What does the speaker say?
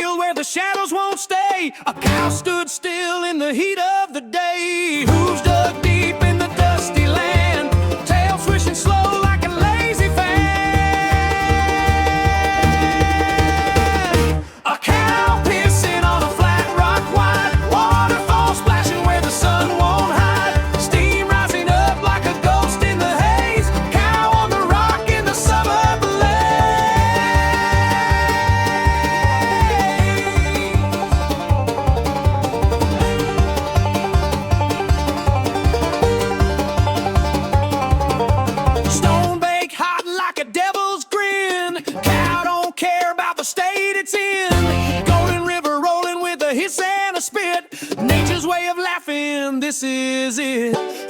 field where the shadows won't stay. A cow stood still in the heat of the day. Hooves dug deep in the dusty land, tail swishing slow like a lazy fan. A cow pissing on a flat rock wide, waterfall splashing where the sun won't hide. Steam rising up like a ghost in the haze. Cow on the rock in the summer blaze. Stone baked hot like a devil's grin. Cow don't care about the state it's in. Golden river rolling with a hiss and a spit. Nature's way of laughing, this is it.